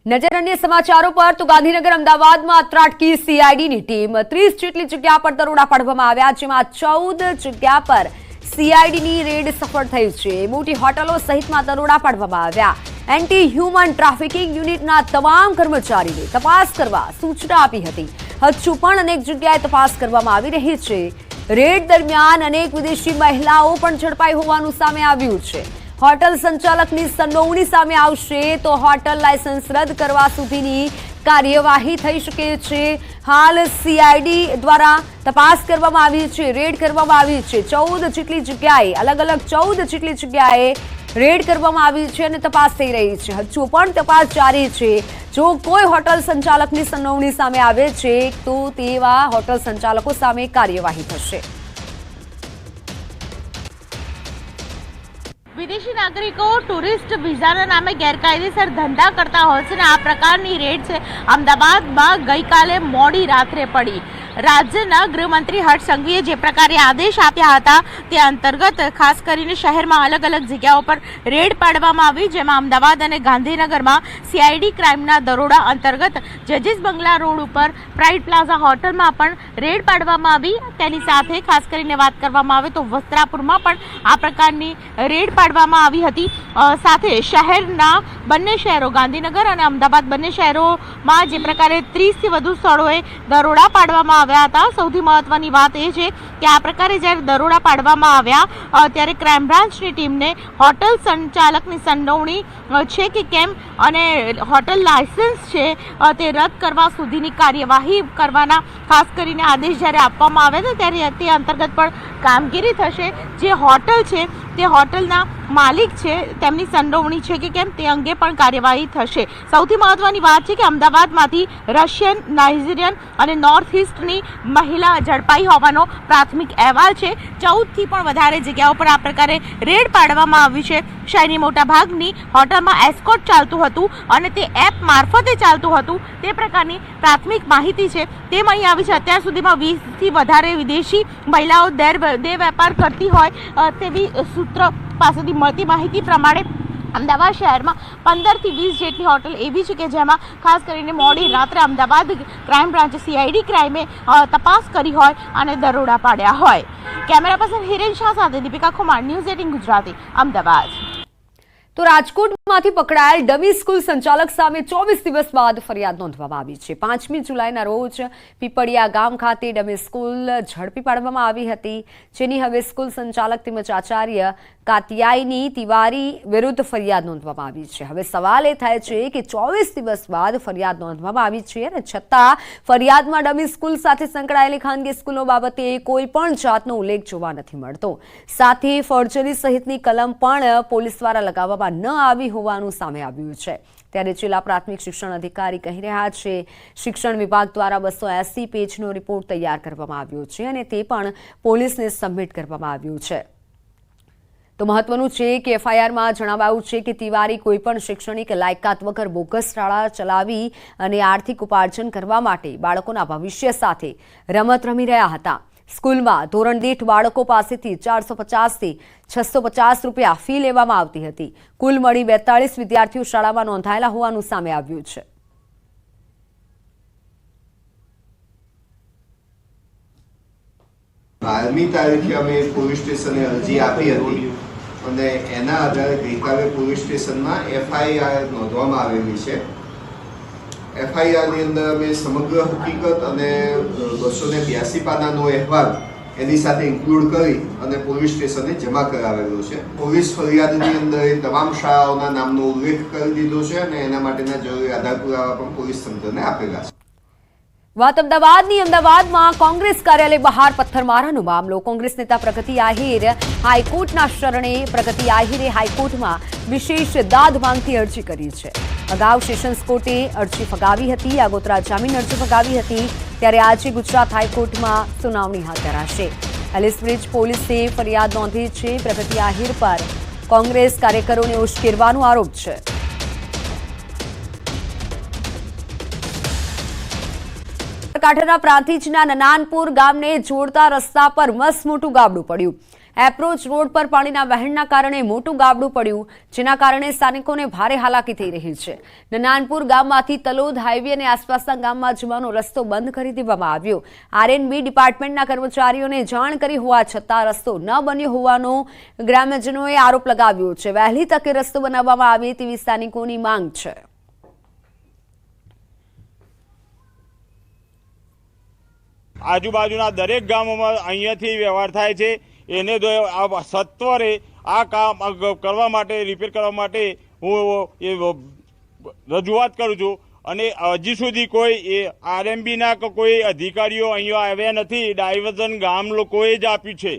નજર અન્ય સમાચારો પર તો ગાંધીનગર અમદાવાદમાં ત્રાટકી સીઆઈડીની ટીમ 30 જેટલી જગ્યા પર દરોડા પાડવામાં આવ્યા, જેમાં 14 જગ્યા પર સીઆઈડીની રેડ સફળ થઈ છે। મોટી હોટલો સહિતમાં દરોડા પાડવામાં આવ્યા। એન્ટી હ્યુમન ટ્રાફિકિંગ યુનિટના તમામ કર્મચારીને તપાસ કરવા સૂચના આપી હતી। હજુ પણ અનેક જગ્યાએ તપાસ કરવામાં આવી રહી છે। રેડ દરમિયાન અનેક વિદેશી મહિલાઓ પણ ઝડપાઈ હોવાનું સામે આવ્યું છે। હોટલ સંચાલકની સંડોવણી સામે આવશે તો હોટલ લાયસન્સ રદ કરવા સુધીની કાર્યવાહી થઈ શકે છે। હાલ સીઆઈડી દ્વારા તપાસ કરવામાં આવી છે, રેડ કરવામાં આવી છે। 14 જેટલી જગ્યાએ અલગ-અલગ 14 જેટલી જગ્યાએ રેડ કરવામાં આવી છે અને તપાસ થઈ રહી છે। હજુ પણ તપાસ જારી છે। જો કોઈ હોટલ સંચાલકની સંડોવણી સામે આવે છે તો તેવા હોટલ સંચાલકો સામે કાર્યવાહી થશે। વિદેશી નાગરિકો ટુરિસ્ટ વિઝાના નામે ગેરકાયદેસર ધંધા કરતા હોય છે અને આ પ્રકારની રેડ છે અમદાવાદમાં ગઈકાલે મોડી રાત્રે પડી। રાજ્યના ગૃહમંત્રી હર્ષ સંઘવીએ જે પ્રકારે આદેશ આપ્યા હતા તે અંતર્ગત ખાસ કરીને શહેરમાં અલગ-અલગ જગ્યાઓ પર રેડ પાડવામાં આવી, જેમાં અમદાવાદ અને ગાંધીનગરમાં સીઆઈડી ક્રાઇમના દરોડા અંતર્ગત જજીસ બંગલા રોડ ઉપર પ્રાઇડ પ્લાઝા હોટલમાં પણ રેડ પાડવામાં આવી। તેની સાથે ખાસ કરીને વાત કરવામાં આવે તો વસ્ત્રાપુરમાં પણ આ પ્રકારની રેડ પાડવામાં આવી હતી। સાથે શહેરના બંને શહેરો ગાંધીનગર અને અમદાવાદ બંને શહેરોમાં જે પ્રકારે 30થી વધુ સ્થળોએ દરોડા પાડવામાં આવ્યા હતા। સૌથી મહત્વની વાત એ છે કે આ પ્રકારે જ્યારે દરોડા પાડવામાં આવ્યા ત્યારે ક્રાઇમ બ્રાન્ચની ટીમને હોટલ સંચાલકની સંડોવણી છે કે કેમ અને હોટલ લાયસન્સ છે તે રદ કરવા સુધીની કાર્યવાહી કરવાના ખાસ કરીને આદેશ જ્યારે આપવામાં આવ્યા હતા ત્યારે તે અંતર્ગત પણ કામગીરી થશે। જે હોટલ છે તે હોટલના માલિક છે તેમની સંડોવણી છે કે કેમ તે અંગે પણ કાર્યવાહી થશે। સૌથી મહત્વની વાત છે કે અમદાવાદમાંથી રશિયન, નાઇજીરિયન અને નોર્થ ઇસ્ટની મહિલા ઝડપાઈ હોવાનો પ્રાથમિક અહેવાલ છે। 14થી પણ વધારે જગ્યાઓ પર આ પ્રકારે રેડ પાડવામાં આવી છે। શહેરની મોટાભાગની હોટલમાં એસ્કોર્ટ ચાલતું હતું અને તે એપ મારફતે ચાલતું હતું તે પ્રકારની પ્રાથમિક માહિતી છે તે મળી આવી છે। અત્યાર સુધીમાં 20થી વધારે વિદેશી મહિલાઓ દેહ વેપાર કરતી હોય તેવી સૂત્ર પાસેથી મળતી માહિતી પ્રમાણે અમદાવાદ શહેરમાં 15થી 20 જેટલી હોટલ એવી છે કે જેમાં ખાસ કરીને મોડી રાત્રે અમદાવાદ ક્રાઇમ બ્રાન્ચે સીઆઈડી ક્રાઇમે તપાસ કરી હોય અને દરોડા પાડ્યા હોય। કેમેરા પર્સન હિરેન શાહ સાથે દીપિકા કુમાર, ન્યૂઝ 18 ગુજરાતી, અમદાવાદ। તો રાજકોટમાંથી પકડાયેલ ડમી સ્કૂલ સંચાલક સામે 24 દિવસ બાદ ફરિયાદ નોંધવામાં આવી છે। 5મી જુલાઈના રોજ પીપળિયા ગામ ખાતે ડમી સ્કૂલ ઝડપી પાડવામાં આવી હતી, જેની હવે સ્કૂલ સંચાલક તેમજ આચાર્ય કાતિયાયની તિવારી વિરુદ્ધ ફરિયાદ નોંધવામાં આવી છે। હવે સવાલ એ થાય છે કે 24 દિવસ બાદ ફરિયાદ નોંધવામાં આવી છે અને છતાં ફરિયાદમાં ડમી સ્કૂલ સાથે સંકળાયેલી ખાનગી સ્કૂલો બાબતે કોઈ પણ જાતનો ઉલ્લેખ જોવા નથી મળતો। સાથે ફોર્જરી સહિતની કલમ પણ પોલીસ દ્વારા લગાવવામાં ન આવી હોવાનું સામે આવ્યું છે। ત્યારે જિલ્લા પ્રાથમિક શિક્ષણ અધિકારી કહી રહ્યા છે શિક્ષણ વિભાગ દ્વારા 280 પેજનો રિપોર્ટ તૈયાર કરવામાં આવ્યો છે અને તે પણ પોલીસને સબમિટ કરવામાં આવ્યું છે। તો મહત્વનું છે કે એફઆઈઆરમાં જણાવાયું છે કે તિવારી કોઈપણ શૈક્ષણિક લાયકાત વગર બોગસ શાળા ચલાવી અને આર્થિક ઉપાર્જન કરવા માટે બાળકોના ભવિષ્ય સાથે રમત રમી રહ્યા હતા। સ્કૂલમાં ધોરણ દીઠ બાળકો પાસેથી 450થી 650 રૂપિયા ફી લેવામાં આવતી હતી। કુલ મળી 42 વિદ્યાર્થીઓ શાળામાં નોંધાયેલા હોવાનું સામે આવ્યું છે। 12મી તારીખે અમે પોલીસ સ્ટેશને અરજી આપી હતી અને એના આધારે ગઈકાલે પોલીસ સ્ટેશનમાં એફઆઈઆર નોંધવામાં આવેલી છે। એફઆઈઆરની અંદર અમે સમગ્ર હકીકત અને 282 પાનાનો અહેવાલ એની સાથે ઇન્ક્લુડ કરી અને પોલીસ સ્ટેશને જમા કરાવેલો છે। પોલીસ ફરિયાદની અંદર એ તમામ શાળાઓના નામનો ઉલ્લેખ કરી દીધો છે અને એના માટેના જરૂરી આધાર પુરાવા પણ પોલીસ તંત્રને આપેલા છે। વાત અમદાવાદમાં કોંગ્રેસ કાર્યાલય બહાર પથ્થરમારાનો મામલો। કોંગ્રેસ નેતા પ્રગતિ આહિર હાઈકોર્ટના શરણે પ્રગતિ આહિરે હાઈકોર્ટમાં વિશેષ દાદ માંગતી અરજી કરી છે। અગાઉ સેશન્સ કોર્ટે અરજી ફગાવી હતી, આગોતરા જામીન અરજી ફગાવી હતી, ત્યારે આજે ગુજરાત હાઈકોર્ટમાં સુનાવણી હાથ ધરાશે। એલિસ બ્રિજ પોલીસે ફરિયાદ નોંધી છે। પ્રગતિ આહિર પર કોંગ્રેસ કાર્યકરોને ઉશ્કેરવાનો આરોપ છે। કાંઠાના પ્રાંતિજના નનાનપુર ગામને જોડતા રસ્તા પર મસમોટું ગાબડું પડ્યું। એપ્રોચ રોડ પર પાણીના વહેણના કારણે મોટું ગાબડું પડ્યું, જેના કારણે સ્થાનિકોને ભારે હાલાકી થઈ રહી છે. નનાનપુર ગામમાંથી તલોદ હાઈવે અને આસપાસના ગામમાં જવાનો રસ્તો બંધ કરી દેવામાં આવ્યો. આરએનબી ડિપાર્ટમેન્ટના કર્મચારીઓને જાણ કરી હોવા છતાં રસ્તો ન બન્યો હોવાનો ગ્રામ્યજનોએ આરોપ લગાવ્યો છે. વહેલી તકે રસ્તો બનાવવામાં આવે તેવી સ્થાનિકોની માંગ છે. આજુબાજુના દરેક ગામોમાં અહીંયાથી વ્યવહાર થાય છે. એને સત્વરે આ કામ કરવા માટે, રિપેર કરવા માટે હું રજૂઆત કરું છું. અને હજી સુધી કોઈ આરએમબીના કોઈ અધિકારીઓ અહીંયા આવ્યા નથી. ડાયવર્ઝન ગામ લોકોએ જ આપ્યું છે.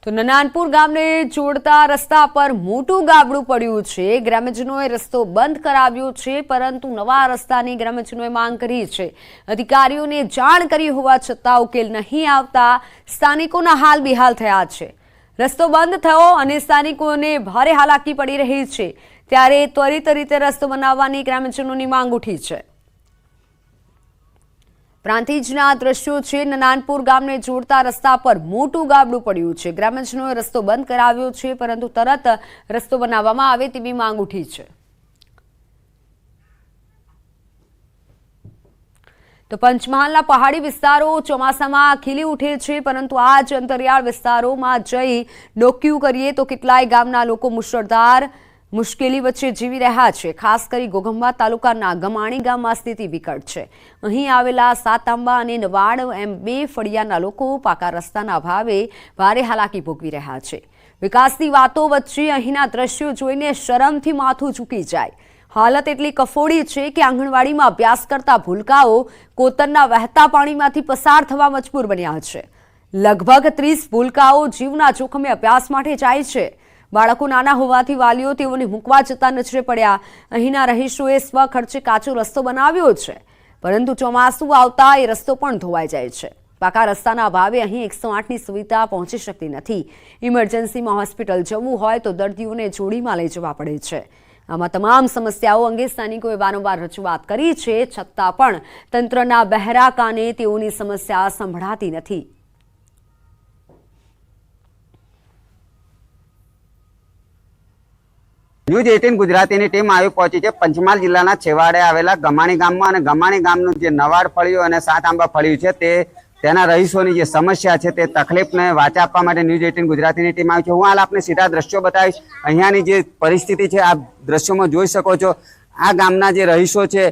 તો નનાનપુર ગામને જોડતા રસ્તા પર મોટું ગાબડું પડ્યું છે. ગ્રામ્યજનોએ રસ્તો બંધ કરાવ્યો છે, પરંતુ નવા રસ્તાની ગ્રામ્યજનોએ માંગ કરી છે. અધિકારીઓને જાણ કરી હોવા છતાં ઉકેલ નહીં આવતા સ્થાનિકોના હાલ બેહાલ થયા છે. રસ્તો બંધ થયો અને સ્થાનિકોને ભારે હાલાકી પડી રહી છે, ત્યારે ત્વરિત રીતે રસ્તો બનાવવાની ગ્રામ્યજનોની માંગ ઉઠી છે. પ્રાંતિજના દ્રશ્યો છે. નનાનપુર ગામને જોડતા રસ્તા પર મોટું ગાબડું પડ્યું છે. ગ્રામ્યજનોએ રસ્તો બંધ કરાવ્યો છે, પરંતુ તરત રસ્તો બનાવવામાં આવે તેવી માંગ ઉઠી છે. તો પંચમહાલના પહાડી વિસ્તારો ચોમાસામાં ખીલી ઉઠે છે, પરંતુ આ જ અંતરિયાળ વિસ્તારોમાં જઈ ડોક્યું કરીએ તો કેટલાય ગામના લોકો મુશળધાર મુશ્કેલી વચ્ચે જીવી રહ્યા છે. ખાસ કરી ઘોઘંબા તાલુકાના ગમાણી ગામમાં સ્થિતિ વિકટ છે. અહીં આવેલા સાતાંબા અને નવાડ એમ 2 ફળિયાના લોકો પાકા રસ્તાના અભાવે ભારે હાલાકી ભોગવી રહ્યા છે. વિકાસની વાતો વચ્ચે અહીંના દ્રશ્યો જોઈને શરમથી માથું ઝૂકી જાય. હાલત એટલી કફોડી છે કે આંગણવાડીમાં અભ્યાસ કરતા ભૂલકાઓ કોતરના વહેતા પાણીમાંથી પસાર થવા મજબૂર બન્યા છે. લગભગ 30 ભૂલકાઓ જીવના જોખમે અભ્યાસ માટે જાય છે. બાળકો નાના હોવાથી વાલીઓ તેઓને મૂકવા જતા નજરે પડ્યા. અહીંના રહીશોએ સ્વખર્ચે કાચો રસ્તો બનાવ્યો છે, પરંતુ ચોમાસું આવતા એ રસ્તો પણ ધોવાઈ જાય છે. પાકા રસ્તાના અભાવે અહીં 108ની સુવિધા પહોંચી શકતી નથી. ઇમરજન્સીમાં હોસ્પિટલ જવું હોય તો દર્દીઓને જોડીમાં લઈ જવા પડે છે. આમાં તમામ સમસ્યાઓ અંગે સ્થાનિકોએ વારંવાર રજૂઆત કરી છે, છતાં પણ તંત્રના બહેરા કાને તેઓની સમસ્યા સંભળાતી નથી. ન્યૂઝ 18 ગુજરાતીની ટીમ આવી પહોંચી છે પંચમહાલ જિલ્લાના છેવાડે આવેલા ગમાણી ગામમાં. અને ગમાણી ગામનું જે નવાડ ફળિયું અને સાતઆંબા ફળિયું છે તેના રહીશોની જે સમસ્યા છે તે તકલીફને વાચા આપવા માટે ન્યૂઝ 18 ગુજરાતીની ટીમ આવી છે. હું હાલ આપને સીધા દ્રશ્યો બતાવીશ. અહીંયાની જે પરિસ્થિતિ છે આપ દ્રશ્યોમાં જોઈ શકો છો. આ ગામના જે રહીશો છે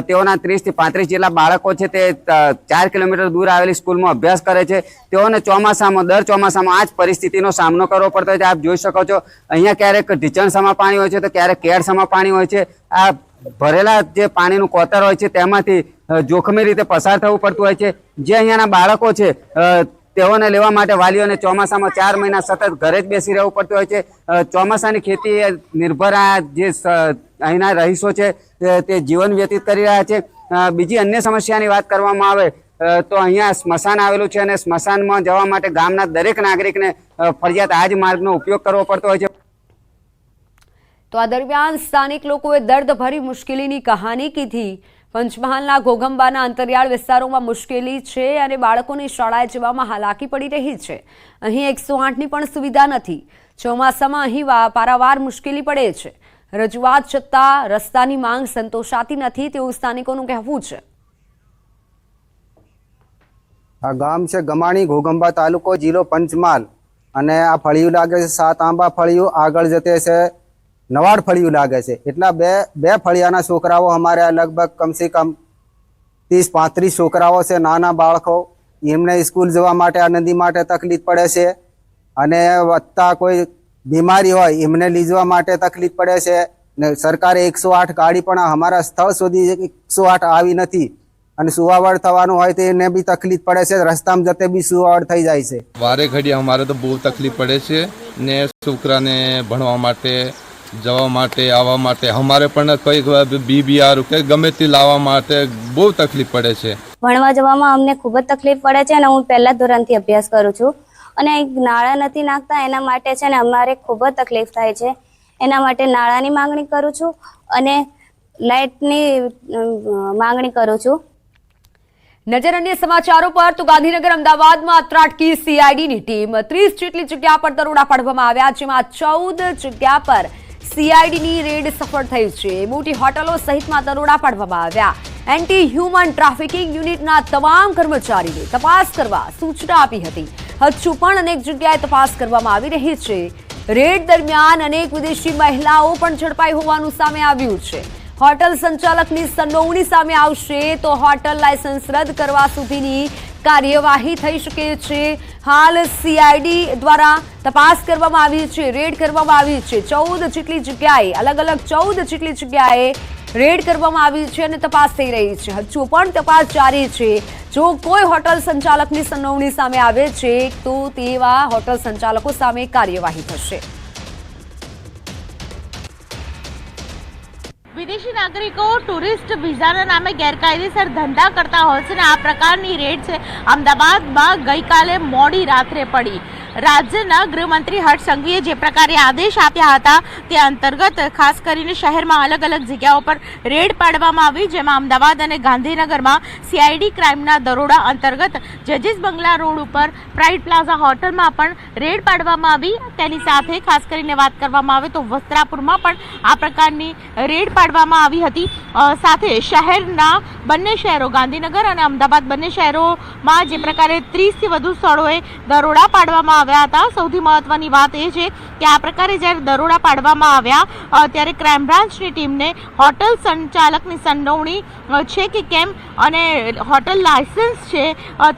તેઓના 30 થી 35 જેટલા બાળકો છે તે 4 કિલોમીટર દૂર આવેલી સ્કૂલમાં અભ્યાસ કરે છે. તેઓને દર ચોમાસામાં આ જ પરિસ્થિતિનો સામનો કરવો પડતો હોય છે. આપ જોઈ શકો છો અહીંયા ક્યારેક ઢીચણસામાં પાણી હોય છે તો ક્યારેક કેળસામાં પાણી હોય છે. આ ભરેલા જે પાણીનું કોતર હોય છે તેમાંથી જોખમી રીતે પસાર થવું પડતું હોય છે. જે અહીંયાના બાળકો છે તેઓને લેવા માટે વાલીઓને ચોમાસામાં 4 મહિના સતત ઘરે જ બેસી રહેવું પડતું હોય છે. ચોમાસાની ખેતી નિર્ભર આ જે અહીંના રહીશો છે તે જીવન વ્યતીત કરી રહ્યા છે. બીજી અન્ય સમસ્યાની વાત કરવામાં આવે તો અહીંયા સ્મશાન આવેલું છે અને સ્મશાનમાં જવા માટે ગામના દરેક નાગરિકને ફરજિયાત આ જ માર્ગનો ઉપયોગ કરવો પડતો હોય છે. તો આ દરમિયાન સ્થાનિક લોકોએ દર્દભરી મુશ્કેલીની કહાની કીધી. પંચમહાલના ઘોઘંબાના અંતરિયાળ વિસ્તારોમાં મુશ્કેલી છે અને બાળકોની શાળાએ જવામાં હાલાકી પડી રહી છે. અહીં 108ની પણ સુવિધા નથી. ચોમાસામાં અહીં પારાવાર મુશ્કેલી પડે છે. રજૂઆત છતાં રસ્તાની માંગ સંતોષાતી નથી તેવું સ્થાનિકોનું કહેવું છે. આ ગામ છે ગમાણી, ઘોઘંબા તાલુકો, જિલ્લો પંચમહાલ. અને આ ફળિયું લાગે છે સાતઆંબા ફળિયું, આગળ જતે છે નવાડ ફળિયું લાગે છે. એટલા બે ફળિયાના છોકરાઓ અમારે લગભગ કમસે કમ 30-35 છોકરાઓ છે, નાના બાળકો. એમને સ્કૂલ જવા માટે આ નદી માટે તકલીફ પડે છે. અને વધતા કોઈ બીમારી હોય એમને લઈ જવા માટે તકલીફ પડે છે. ને સરકારે 108 ગાડી પણ અમારા સ્થળ સુધી 108 આવી નથી. અને સુવાવડ થવાનું હોય તો એને બી તકલીફ પડે છે. રસ્તામાં જતે બી સુવાવડ થઈ જાય છે. વારે ઘડી અમારે તો બહુ તકલીફ પડે છે ને છોકરાને ભણવા માટે, જવા માટે, આવવા માટે અમારે પણ કોઈ બીબીઆર કે ગમે તે લાવવા માટે બહુ તકલીફ પડે છે. ભણવા જવામાં અમને ખૂબ જ તકલીફ પડે છે અને હું પહેલા ધોરણથી અભ્યાસ કરું છું અને નાળા નથી નાખતા એના માટે છે ને અમારે ખૂબ જ તકલીફ થાય છે. એના માટે નાળાની માંગણી કરું છું અને લાઇટની માંગણી કરું છું. નજર અન્ય સમાચારો પર તો ગાંધીનગર અમદાવાદમાં ત્રાટકી સીઆઈડીની ટીમ 30 જેટલી જગ્યા પર દરોડા પાડવામાં આવ્યા, જેમાં 14 જગ્યા પર સીઆઈડીની રેડ સફળ થઈ છે. મોટી હોટલો સહિતમાં દરોડા પાડવામાં આવ્યા. એન્ટી હ્યુમન ટ્રાફિકિંગ યુનિટના તમામ કર્મચારીને તપાસ કરવા સૂચના આપી હતી. હજુ પણ અનેક જગ્યાએ તપાસ કરવામાં આવી રહી છે. રેડ દરમિયાન અનેક વિદેશી મહિલાઓ પણ ઝડપાઈ હોવાનું સામે આવ્યું છે. હોટલ સંચાલકની સંડોવણી સામે આવશે તો હોટલ લાયસન્સ રદ કરવા સુધીની કાર્યવાહી થઈ શકે છે. હાલ સીઆઈડી દ્વારા તપાસ કરવામાં આવી છે, રેડ કરવામાં આવી છે. 14 જેટલી જગ્યાએ અલગ 14 જેટલી જગ્યાએ રેડ કરવામાં આવી છે અને તપાસ થઈ રહી છે. હજુ પણ તપાસ જારી છે. જો કોઈ હોટલ સંચાલકની સંડોવણી સામે આવે છે તો તેવા હોટલ સંચાલકો સામે કાર્યવાહી થશે. વિદેશી નાગરિકો ટુરિસ્ટ વિઝાના નામે ગેરકાયદેસર ધંધા કરતા હોય છે ને આ પ્રકારની રેડ છે અમદાવાદમાં ગઈકાલે મોડી રાત્રે પડી. રાજ્યના ગૃહમંત્રી હર્ષ સંઘવીએ જે પ્રકારે આદેશ આપ્યા હતા તે અંતર્ગત ખાસ કરીને શહેરમાં અલગ જગ્યાઓ પર રેડ પાડવામાં આવી, જેમાં અમદાવાદ અને ગાંધીનગરમાં સીઆઈડી ક્રાઇમના દરોડા અંતર્ગત જજીસ બંગલા રોડ ઉપર પ્રાઇડ પ્લાઝા હોટલમાં પણ રેડ પાડવામાં આવી. તેની સાથે ખાસ કરીને વાત કરવામાં આવે તો વસ્ત્રાપુરમાં પણ આ પ્રકારની રેડ પાડવામાં આવી હતી. સાથે શહેરના બંને શહેરો ગાંધીનગર અને અમદાવાદ બંને શહેરોમાં જે પ્રકારે 30થી વધુ સ્થળોએ દરોડા પાડવામાં આવ્યા હતા. સૌથી મહત્વની વાત એ છે કે આ પ્રકારે જ્યારે દરોડા પાડવામાં આવ્યા ત્યારે ક્રાઇમ બ્રાન્ચની ટીમને હોટલ સંચાલકની સંડોવણી છે કે કેમ અને હોટલ લાયસન્સ છે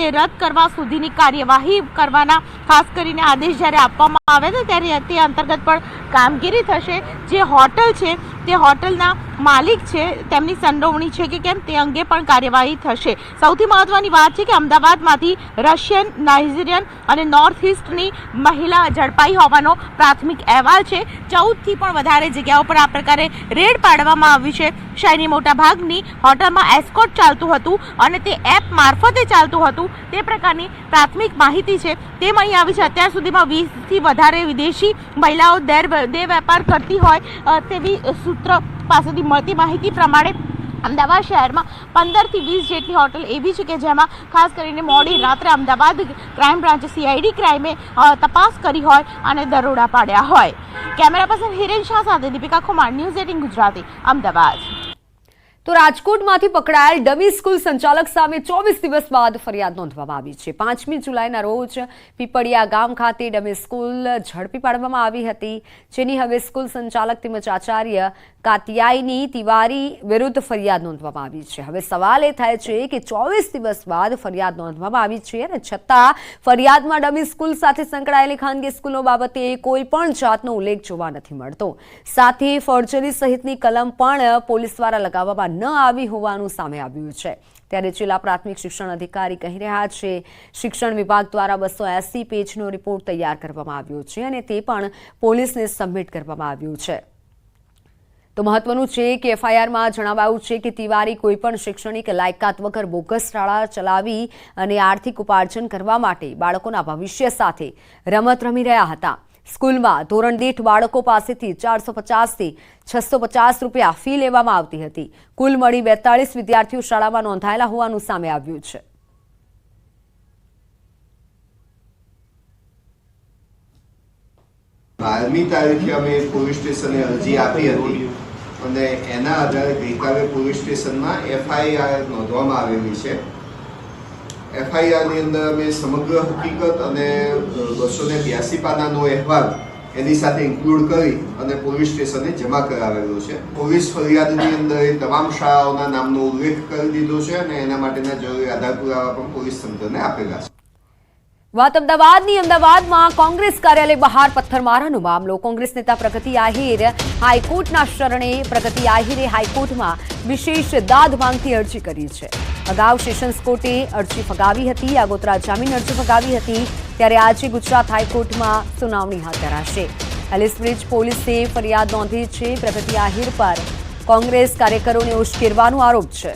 તે રદ કરવા સુધીની કાર્યવાહી કરવાના ખાસ કરીને આદેશ જ્યારે આપવામાં આવ્યા હતા ત્યારે તે અંતર્ગત પણ કામગીરી થશે. જે હોટલ છે તે હોટલના માલિક છે તેમની સંડોવણી છે કે કેમ તે અંગે પણ કાર્યવાહી થશે. સૌથી મહત્વની વાત છે કે અમદાવાદમાંથી રશિયન, નાઇજીરિયન અને નોર્થ ઇસ્ટની મહિલા ઝડપાઈ હોવાનો પ્રાથમિક અહેવાલ છે. 14થી પણ વધારે જગ્યાઓ પર આ પ્રકારે રેડ પાડવામાં આવી છે. શહેરની મોટા ભાગની હોટલમાં એસ્કોર્ટ ચાલતું હતું અને તે એપ મારફતે ચાલતું હતું તે પ્રકારની પ્રાથમિક માહિતી છે તે મળી આવી છે. અત્યાર સુધીમાં 20થી વધારે વિદેશી મહિલાઓ દેહ વેપાર કરતી હોય તેવી સૂત્ર પાસેથી મળતી માહિતી પ્રમાણે અમદાવાદ શહેરમાં 15થી 20 જેટલી હોટલ એવી છે કે જેમાં ખાસ કરીને મોડી રાત્રે અમદાવાદ ક્રાઇમ બ્રાન્ચ સીઆઈડી ક્રાઇમે તપાસ કરી હોય અને દરોડા પાડ્યા હોય. કેમેરા પર્સન હિરેન શાહ સાથે દીપિકા કુમાર, ન્યૂઝ 18 ગુજરાતી, અમદાવાદ. તો રાજકોટમાંથી પકડાયેલ ડમી સ્કૂલ સંચાલક સામે 24 દિવસ બાદ ફરિયાદ નોંધવામાં આવી છે. 5મી જુલાઈના રોજ પીપળિયા ગામ ખાતે ડમી સ્કૂલ ઝડપી પાડવામાં આવી હતી, જેની હવે સ્કૂલ સંચાલક તેમજ આચાર્ય કાતિયાયની તિવારી વિરુદ્ધ ફરિયાદ નોંધવામાં આવી છે. હવે સવાલ એ થાય છે કે 24 દિવસ બાદ ફરિયાદ નોંધવામાં આવી છે અને છતાં ફરિયાદમાં ડમી સ્કૂલ સાથે સંકળાયેલી ખાનગી સ્કૂલો બાબતે કોઈ પણ જાતનો ઉલ્લેખ જોવા નથી મળતો. સાથે ફોર્જરી સહિતની કલમ પણ પોલીસ દ્વારા લગાવવામાં ન આવી હોવાનું સામે આવ્યું છે. ત્યારે જિલ્લા પ્રાથમિક શિક્ષણ અધિકારી કહી રહ્યા છે શિક્ષણ વિભાગ દ્વારા 280 પેજનો રિપોર્ટ તૈયાર કરવામાં આવ્યો છે અને તે પણ પોલીસને સબમિટ કરવામાં આવ્યું છે. તો મહત્વનું છે કે એફઆઈઆરમાં જણાવાયું છે કે તિવારી કોઈપણ શૈક્ષણિક લાયકાત વગર બોગસ શાળા ચલાવી અને આર્થિક ઉપાર્જન કરવા માટે બાળકોના ભવિષ્ય સાથે રમત રમી રહ્યા હતા. સ્કૂલમાં ધોરણ દીઠ બાળકો પાસેથી 450થી 650 રૂપિયા ફી લેવામાં આવતી હતી. કુલ મળી 42 વિદ્યાર્થીઓ શાળામાં નોંધાયેલા હોવાનું સામે આવ્યું છે. બારમી તારીખે અમે પોલીસ સ્ટેશને અરજી આપી હતી અને એના આધારે ગઈકાલે પોલીસ સ્ટેશનમાં એફઆઈઆર નોંધવામાં આવેલી છે. એફઆઈઆરની અંદર અમે સમગ્ર હકીકત અને 282 પાનાનો અહેવાલ એની સાથે ઇન્ક્લુડ કરી અને પોલીસ સ્ટેશને જમા કરાવેલો છે. પોલીસ ફરિયાદની અંદર એ તમામ શાળાઓના નામનો ઉલ્લેખ કરી દીધો છે અને એના માટેના જરૂરી આધાર પુરાવા પણ પોલીસ તંત્રને આપેલા છે. વાત અમદાવાદમાં કોંગ્રેસ કાર્યાલય બહાર પથ્થરમારાનો મામલો. કોંગ્રેસ નેતા પ્રગતિ આહિર હાઈકોર્ટના શરણે. પ્રગતિ આહિરે હાઈકોર્ટમાં વિશેષ દાદ માંગતી અરજી કરી છે. અગાઉ સેશન્સ કોર્ટે અરજી ફગાવી હતી, આગોતરા જામીન અરજી ફગાવી હતી. ત્યારે આજે ગુજરાત હાઈકોર્ટમાં સુનાવણી હાથ ધરાશે. એલિસબ્રિજ પોલીસે ફરિયાદ નોંધી છે. પ્રગતિ આહિર પર કોંગ્રેસ કાર્યકરોને ઉશ્કેરવાનો આરોપ છે.